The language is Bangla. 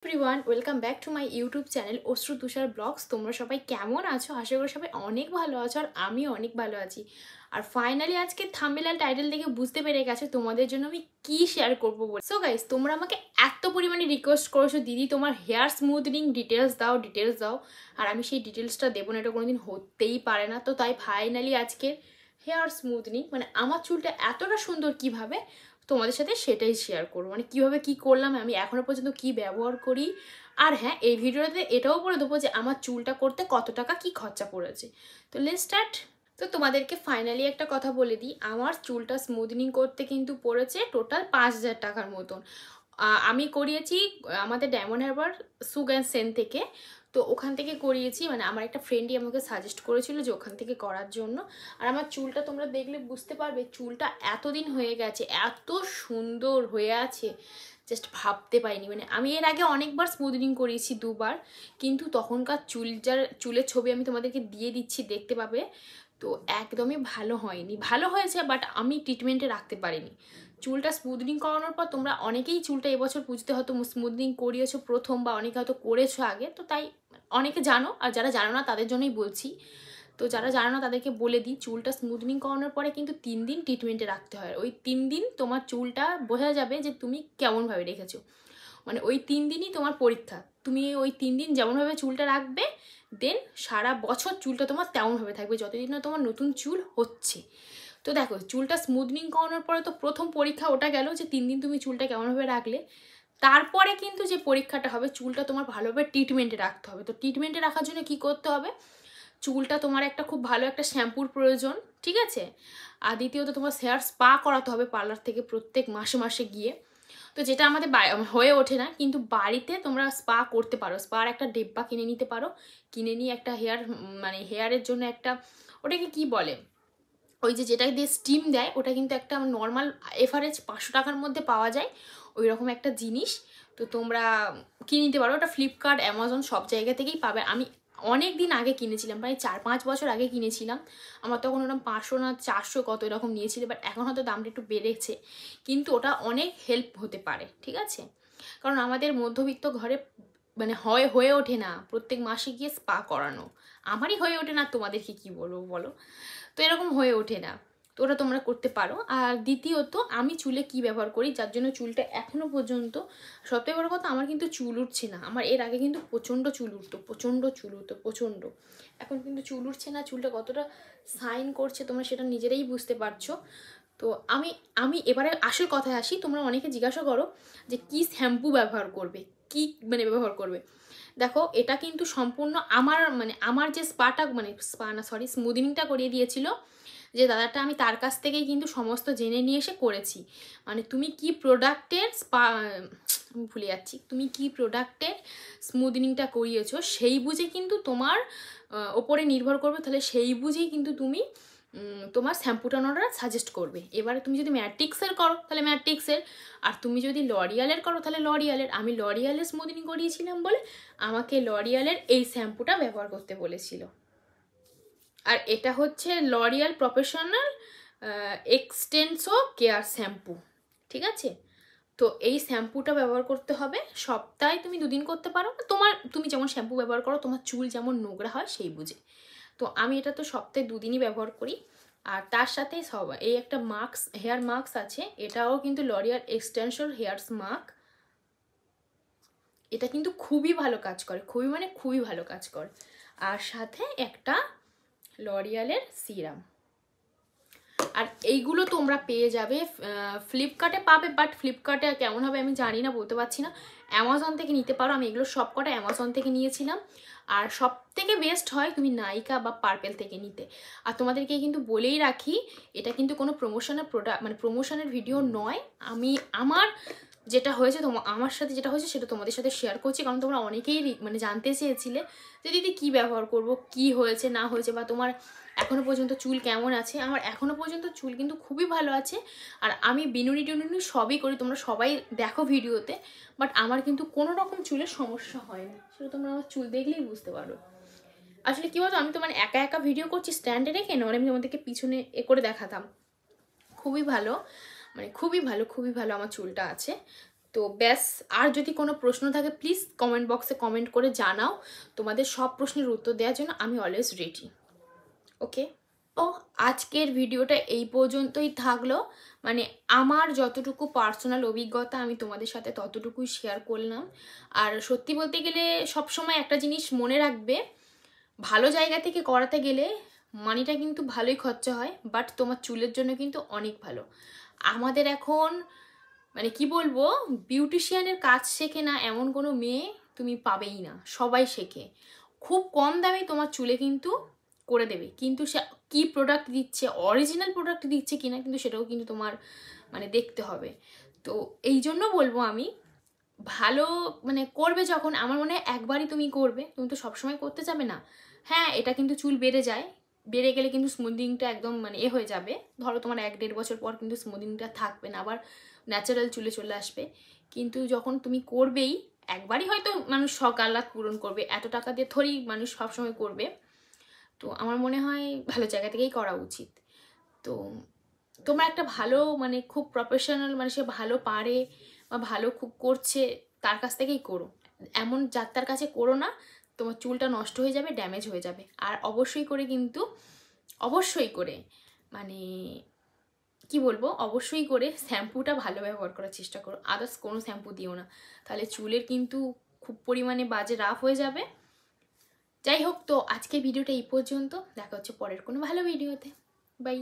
Everyone welcome back to my YouTube channel অশ্রু তুষার ব্লগস। তোমরা সবাই কেমন আছো? আশা করি সবাই অনেক ভালো আছো, আর আমিও অনেক ভালো আছি। আর ফাইনালি আজকে থাম্বনেল আর টাইটেল দেখে বুঝতে পেরে গেছো তোমাদের জন্য আমি কি শেয়ার করবো বলে। সো গাইস, তোমরা আমাকে এত পরিমাণে রিকোয়েস্ট করেছো, দিদি তোমার হেয়ার স্মুথনিং ডিটেলস দাও। আর আমি সেই ডিটেলসটা দেবো না, এটা কোনোদিন হতেই পারে না। তো তাই ফাইনালি আজকে হেয়ার স্মুথনিং মানে আমার চুলটা এতটা সুন্দর কিভাবে তোমাদের সাথে সেটাই শেয়ার করবো। মানে কীভাবে কী করলাম, আমি এখনও পর্যন্ত কি ব্যবহার করি। আর হ্যাঁ, এই ভিডিওতে এটাও বলে দেবো যে আমার চুলটা করতে কত টাকা কি খরচা পড়েছে। তো লেটস স্টার্ট। তো তোমাদেরকে ফাইনালি একটা কথা বলে দিই, আমার চুলটা স্মুথনিং করতে কিন্তু পড়েছে টোটাল 5,000 টাকার মতন। আমি করিয়েছি আমাদের ডায়মন্ড হারবার সুগ অ্যান্ড সেন থেকে। তো ওখান থেকে করিয়েছি, মানে আমার একটা ফ্রেন্ডই আমাকে সাজেস্ট করেছিল যে ওখান থেকে করার জন্য। আর আমার চুলটা তোমরা দেখলে বুঝতে পারবে, চুলটা এতদিন হয়ে গেছে, এত সুন্দর হয়ে আছে, জাস্ট ভাবতে পারিনি। মানে আমি এর আগে অনেকবার স্মুথনিং করিয়েছি, 2বার, কিন্তু তখনকার চুলের ছবি আমি তোমাদেরকে দিয়ে দিচ্ছি, দেখতে পাবে। তো একদমই ভালো হয়নি, ভালো হয়েছে বাট আমি ট্রিটমেন্টে রাখতে পারিনি। চুলটা স্মুথনিং করানোর পর তোমরা অনেকেই চুলটা এবছর বুঝতে হয়তো স্মুথনিং করিয়েছো প্রথম, বা অনেকে হয়তো করেছো আগে, তো তাই অনেকে জানো, আর যারা জানো না তাদের জন্যই বলছি। তো যারা জানো না তাদেরকে বলে দিই, চুলটা স্মুথনিং করানোর পরে কিন্তু 3 দিন ট্রিটমেন্টে রাখতে হয়। ওই 3 দিন তোমার চুলটা বোঝা যাবে যে তুমি কেমনভাবে রেখেছো। মানে ওই 3 দিনই তোমার পরীক্ষা। তুমি ওই 3 দিন যেমনভাবে চুলটা রাখবে, দেন সারা বছর চুলটা তোমার তেমনভাবে থাকবে যতদিন না তোমার নতুন চুল হচ্ছে। তো দেখো, চুলটা স্মুথনিং করানোর পরে তো প্রথম পরীক্ষা ওটা গেল যে 3 দিন তুমি চুলটা কেমনভাবে রাখলে। তারপরে কিন্তু যে পরীক্ষাটা হবে, চুলটা তোমার ভালোভাবে ট্রিটমেন্টে রাখতে হবে। তো ট্রিটমেন্টে রাখার জন্য কি করতে হবে, চুলটা তোমার একটা খুব ভালো একটা শ্যাম্পুর প্রয়োজন, ঠিক আছে। আর দ্বিতীয়ত তোমার হেয়ার স্পা করাতে হবে পার্লার থেকে প্রত্যেক মাসে মাসে গিয়ে। তো যেটা আমাদের হয়ে ওঠে না, কিন্তু বাড়িতে তোমরা স্পা করতে পারো। স্পার একটা ডিব্বা কিনে নিতে পারো, কিনে নিয়ে একটা মানে হেয়ারের জন্য একটা, ওটাকে কি বলে, ওই যেটা দিয়ে স্টিম দেয়, ওটা কিন্তু একটা নর্মাল এভারেজ 500 টাকার মধ্যে পাওয়া যায়, ওই রকম একটা জিনিস। তো তোমরা কিনে নিতে পারো, ওটা ফ্লিপকার্ট, অ্যামাজন সব জায়গা থেকেই পাবে। আমি অনেক দিন আগে কিনেছিলাম, প্রায় 4-5 বছর আগে কিনেছিলাম। আমার তখন ওরকম 500 না 400 কত এরকম নিয়েছিল, বাট এখন হয়তো দামটা একটু বেড়েছে। কিন্তু ওটা অনেক হেল্প হতে পারে, ঠিক আছে। কারণ আমাদের মধ্যবিত্ত ঘরে মানে হয়ে ওঠে না প্রত্যেক মাসে গিয়ে স্পা করানো। আমারই হয়ে ওঠে না, তোমাদেরকে কি বলবো বলো। তো এরকম হয়ে ওঠে না, তো ওটা তোমরা করতে পারো। আর দ্বিতীয়ত, আমি চুলে কি ব্যবহার করি যার জন্য চুলটা এখনো পর্যন্ত, সবথেকে বড় কথা, আমার কিন্তু চুল উঠছে না। আমার এর আগে কিন্তু প্রচণ্ড চুল উঠতো, প্রচণ্ড। এখন কিন্তু চুল উঠছে না। চুলটা কতটা সাইন করছে তোমরা সেটা নিজেরাই বুঝতে পারছো। তো আমি এবারে আসল কথায় আসি। তোমরা অনেকে জিজ্ঞাসা করো যে কি শ্যাম্পু ব্যবহার করবে, কি মানে ব্যবহার করবে। দেখো, এটা কিন্তু সম্পূর্ণ আমার যে স্মুথনিংটা করিয়ে দিয়েছিল যে দাদাটা, আমি তার কাছ থেকেই কিন্তু সমস্ত জেনে নিয়ে এসে করেছি। মানে তুমি কি প্রোডাক্টের আমি ভুলে যাচ্ছি, তুমি কি প্রোডাক্টের স্মুথনিংটা করিয়েছো সেই বুঝে কিন্তু তোমার ওপরে নির্ভর করবে। তাহলে সেই বুঝেই কিন্তু তুমি তোমার শ্যাম্পুটা ওনারা সাজেস্ট করবে। এবারে তুমি যদি ম্যাট্রিক্সের করো তাহলে ম্যাট্রিক্সের, আর তুমি যদি লরিয়ালের করো তাহলে লরিয়ালের। আমি লরিয়ালের স্মুথনিং করিয়েছিলাম বলে আমাকে লরিয়ালের এই শ্যাম্পুটা ব্যবহার করতে বলেছিল। আর এটা হচ্ছে লরিয়াল প্রফেশনাল এক্সটেন্সো কেয়ার শ্যাম্পু, ঠিক আছে। তো এই শ্যাম্পুটা ব্যবহার করতে হবে সপ্তাহে, তুমি 2 দিন করতে পারো, তুমি যেমন শ্যাম্পু ব্যবহার করো, তোমার চুল যেমন নোংরা হয় সেই বুঝে। তো আমি এটা তো সপ্তাহে 2 দিনই ব্যবহার করি। আর তার সাথে এই একটা হেয়ার মাস্ক আছে, এটাও কিন্তু লরিয়াল এক্সটেনশন হেয়ার্স মাস্ক। এটা কিন্তু খুবই ভালো কাজ করে, খুবই ভালো কাজ করে। আর সাথে একটা লরিয়ালের সিরাম। আর এইগুলো তোমরা পেয়ে যাবে ফ্লিপকার্টে পাবে, বাট ফ্লিপকার্টে কেমন হবে আমি জানি না, বলতে পারছি না। অ্যামাজন থেকে নিতে পারো, আমি এগুলো সব কটা অ্যামাজন থেকে নিয়েছিলাম। আর সব থেকে বেস্ট হয় তুমি নাইকা বা পার্পেল থেকে নিতে। আর তোমাদেরকে কিন্তু বলেই রাখি, এটা কিন্তু কোনো প্রমোশনের ভিডিও নয়। আমার যেটা হয়েছে আমার সাথে যেটা হয়েছে সেটা তোমাদের সাথে শেয়ার করছি, কারণ তোমরা অনেকেই জানতে চেয়েছিলে যে দিদি কী ব্যবহার করব, কি হয়েছে না হয়েছে, বা তোমার এখনও পর্যন্ত চুল কেমন আছে। আমার এখনও পর্যন্ত চুল কিন্তু খুবই ভালো আছে। আর আমি বিনুনি টিনুনি সবই করি, তোমরা সবাই দেখো ভিডিওতে, বাট আমার কিন্তু কোনো রকম চুলের সমস্যা হয়নি, সেটা তোমরা আমার চুল দেখলেই বুঝতে পারো। আসলে কী বলতো, আমি তো একা ভিডিও করছি স্ট্যান্ডে রেখে, নয় আমি তোমাদেরকে পিছনে করে দেখাতাম। খুবই ভালো আমার চুলটা আছে। তো ব্যাস, আর যদি কোনো প্রশ্ন থাকে প্লিজ কমেন্ট বক্সে কমেন্ট করে জানাও। তোমাদের সব প্রশ্নের উত্তর দেওয়ার জন্য আমি অলওয়েজ রেডি। ওকে, ও আজকের ভিডিওটা এই পর্যন্তই থাকলো। মানে আমার যতটুকু পার্সোনাল অভিজ্ঞতা আমি তোমাদের সাথে ততটুকুই শেয়ার করলাম। আর সত্যি বলতে গেলে সবসময় একটা জিনিস মনে রাখবে, ভালো জায়গা থেকে করাতে গেলে মানিটা কিন্তু ভালোই খরচা হয়, বাট তোমার চুলের জন্য কিন্তু অনেক ভালো। আমাদের এখন মানে কি বলবো, বিউটিশিয়ানের কাজ শেখে না এমন কোনো মেয়ে তুমি পাবেই না, সবাই শেখে। খুব কম দামে তোমার চুলে কিন্তু করে দেবে, কিন্তু সে কী প্রোডাক্ট দিচ্ছে, অরিজিনাল প্রোডাক্ট দিচ্ছে কিনা কিন্তু সেটাও কিন্তু তোমার মানে দেখতে হবে। তো এই জন্য বলবো আমি, ভালো মানে করবে যখন, আমার মনে হয় একবারই তুমি করবে, তুমি তো সবসময় করতে যাবে না। হ্যাঁ, এটা কিন্তু চুল বেড়ে যায়, বেড়ে গেলে কিন্তু স্মুদিংটা একদম মানে হয়ে যাবে। ধরো তোমার 1-1.5 বছর পর কিন্তু স্মুদিংটা থাকবে না, আবার ন্যাচারাল চুলে চলে আসবে। কিন্তু যখন তুমি করবেই, একবারই হয়তো মানুষ শখ আহ্লাদ পূরণ করবে, এত টাকা দিয়ে থোড়ি মানুষ সবসময় করবে। তো আমার মনে হয় ভালো জায়গা থেকেই করা উচিত। তো তোমরা একটা ভালো মানে খুব প্রফেশনাল, মানে সে ভালো পারে বা ভালো খুব করছে তার কাছ থেকেই করো, এমন যাত্রার কাছে করো না, তোমার চুলটা নষ্ট হয়ে যাবে, ড্যামেজ হয়ে যাবে। আর অবশ্যই করে কিন্তু, অবশ্যই করে মানে কি বলবো, অবশ্যই করে শ্যাম্পুটা ভালো ব্যবহার করার চেষ্টা করো, আদার্স কোনো শ্যাম্পু দিও না, তাহলে চুলের কিন্তু খুব পরিমাণে বাজে রাফ হয়ে যাবে। যাই হোক, তো আজকের ভিডিওটা এই পর্যন্ত, দেখা হচ্ছে পরের কোনো ভালো ভিডিওতে। বাই।